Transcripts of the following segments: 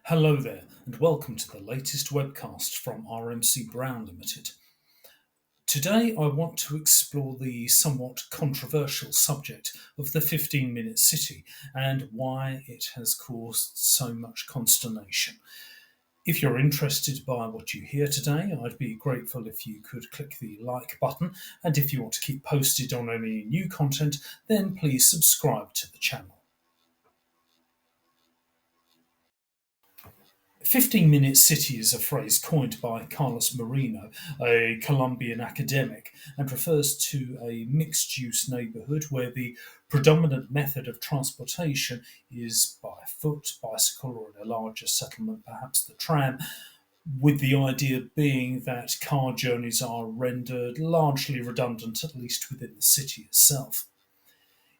Hello there, and welcome to the latest webcast from RMC Brown Limited. Today, I want to explore the somewhat controversial subject of the 15-minute city and why it has caused so much consternation. If you're interested by what you hear today, I'd be grateful if you could click the like button, and if you want to keep posted on any new content, then please subscribe to the channel. 15-minute city is a phrase coined by Carlos Moreno, a Colombian academic, and refers to a mixed-use neighborhood where the predominant method of transportation is by foot, bicycle, or in a larger settlement, perhaps the tram, with the idea being that car journeys are rendered largely redundant, at least within the city itself.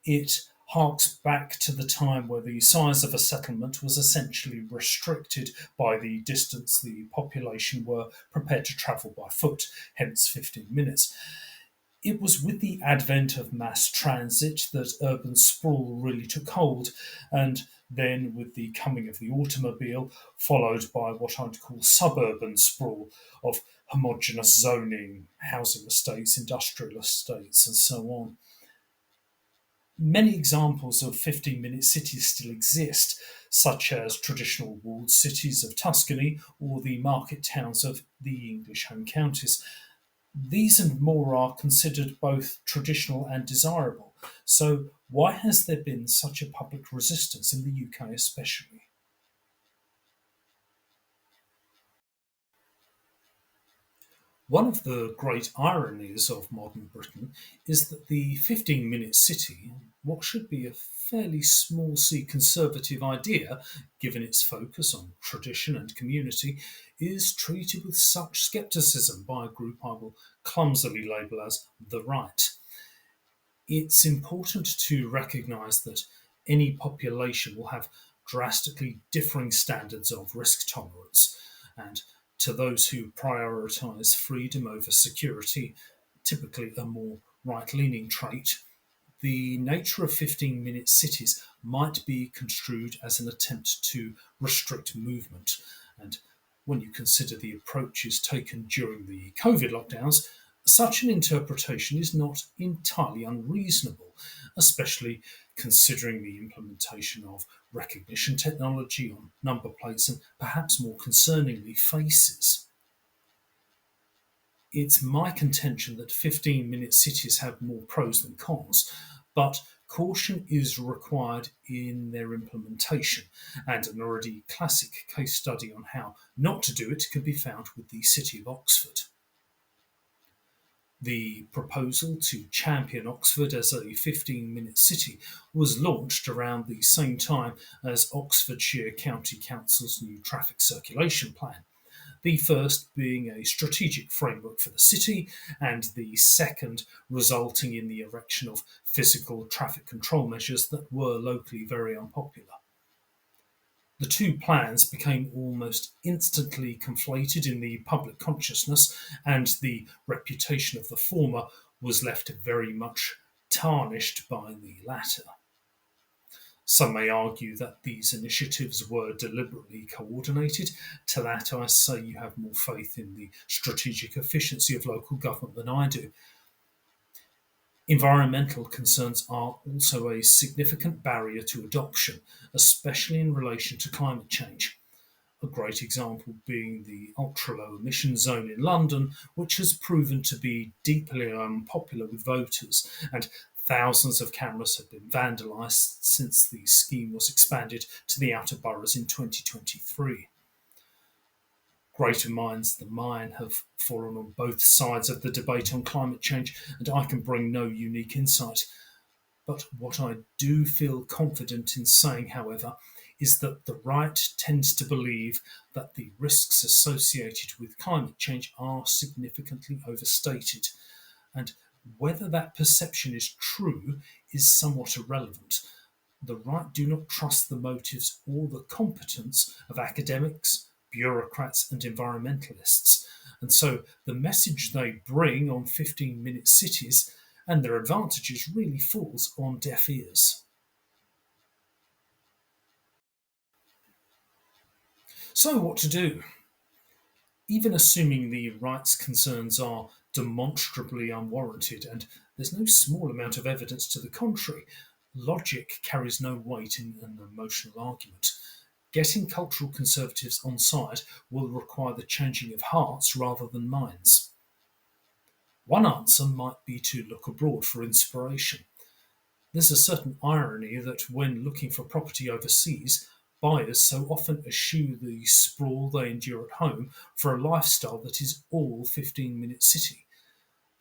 It harks back to the time where the size of a settlement was essentially restricted by the distance the population were prepared to travel by foot, hence 15 minutes. It was with the advent of mass transit that urban sprawl really took hold, and then with the coming of the automobile, followed by what I'd call suburban sprawl of homogeneous zoning, housing estates, industrial estates, and so on. Many examples of 15-minute cities still exist, such as traditional walled cities of Tuscany or the market towns of the English home counties. These and more are considered both traditional and desirable. So, why has there been such a public resistance in the UK especially? One of the great ironies of modern Britain is that the 15-minute city, what should be a fairly small c conservative idea, given its focus on tradition and community, is treated with such scepticism by a group I will clumsily label as the right. It's important to recognise that any population will have drastically differing standards of risk tolerance, and to those who prioritise freedom over security, typically a more right leaning trait, the nature of 15-minute cities might be construed as an attempt to restrict movement. And when you consider the approaches taken during the COVID lockdowns, such an interpretation is not entirely unreasonable, especially considering the implementation of recognition technology on number plates and perhaps more concerningly faces. It's my contention that 15-minute cities have more pros than cons, but caution is required in their implementation, and an already classic case study on how not to do it can be found with the City of Oxford. The proposal to champion Oxford as a 15-minute city was launched around the same time as Oxfordshire County Council's new traffic circulation plan, the first being a strategic framework for the city, and the second resulting in the erection of physical traffic control measures that were locally very unpopular. The two plans became almost instantly conflated in the public consciousness, and the reputation of the former was left very much tarnished by the latter. Some may argue that these initiatives were deliberately coordinated. To that, I say you have more faith in the strategic efficiency of local government than I do. Environmental concerns are also a significant barrier to adoption, especially in relation to climate change. A great example being the ultra low emission zone in London, which has proven to be deeply unpopular with voters, and thousands of cameras have been vandalised since the scheme was expanded to the outer boroughs in 2023. Greater minds than mine have fallen on both sides of the debate on climate change, and I can bring no unique insight. But what I do feel confident in saying, however, is that the right tends to believe that the risks associated with climate change are significantly overstated. And whether that perception is true is somewhat irrelevant. The right do not trust the motives or the competence of academics, bureaucrats, and environmentalists. And so the message they bring on 15-minute cities and their advantages really falls on deaf ears. So, what to do? Even assuming the rights concerns are demonstrably unwarranted, and there's no small amount of evidence to the contrary, logic carries no weight in an emotional argument. Getting cultural conservatives on side will require the changing of hearts rather than minds. One answer might be to look abroad for inspiration. There's a certain irony that when looking for property overseas, buyers so often eschew the sprawl they endure at home for a lifestyle that is all 15-minute city.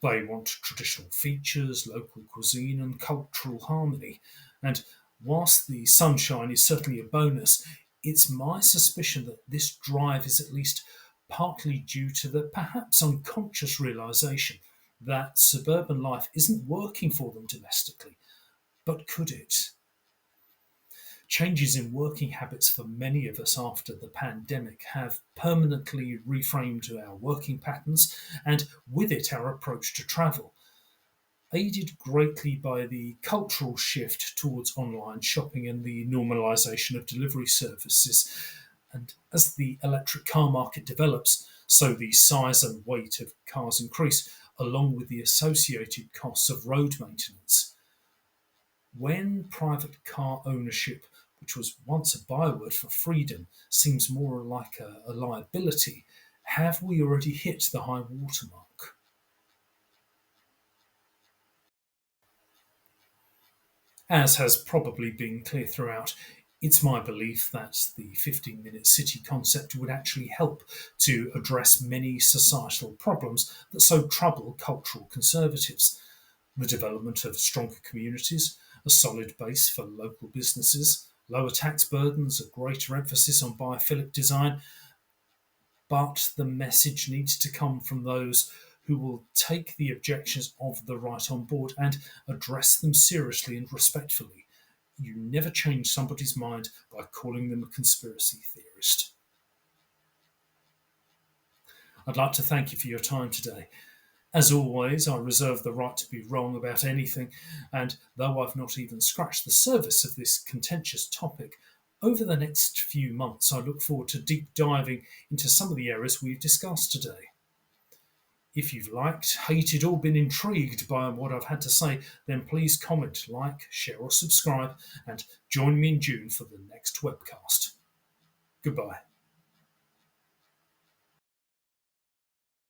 They want traditional features, local cuisine, and cultural harmony. And whilst the sunshine is certainly a bonus, it's my suspicion that this drive is at least partly due to the perhaps unconscious realization that suburban life isn't working for them domestically. But could it? Changes in working habits for many of us after the pandemic have permanently reframed our working patterns and with it our approach to travel, aided greatly by the cultural shift towards online shopping and the normalisation of delivery services. And as the electric car market develops, so the size and weight of cars increase, along with the associated costs of road maintenance. When private car ownership, which was once a byword for freedom, seems more like a liability, have we already hit the high watermark? As has probably been clear throughout, it's my belief that the 15-minute city concept would actually help to address many societal problems that so trouble cultural conservatives. The development of stronger communities, a solid base for local businesses, lower tax burdens, a greater emphasis on biophilic design, but the message needs to come from those who will take the objections of the right on board and address them seriously and respectfully. You never change somebody's mind by calling them a conspiracy theorist. I'd like to thank you for your time today. As always, I reserve the right to be wrong about anything, and though I've not even scratched the surface of this contentious topic, over the next few months I look forward to deep diving into some of the areas we've discussed today. If you've liked, hated, or been intrigued by what I've had to say, then please comment, like, share, or subscribe, and join me in June for the next webcast. Goodbye.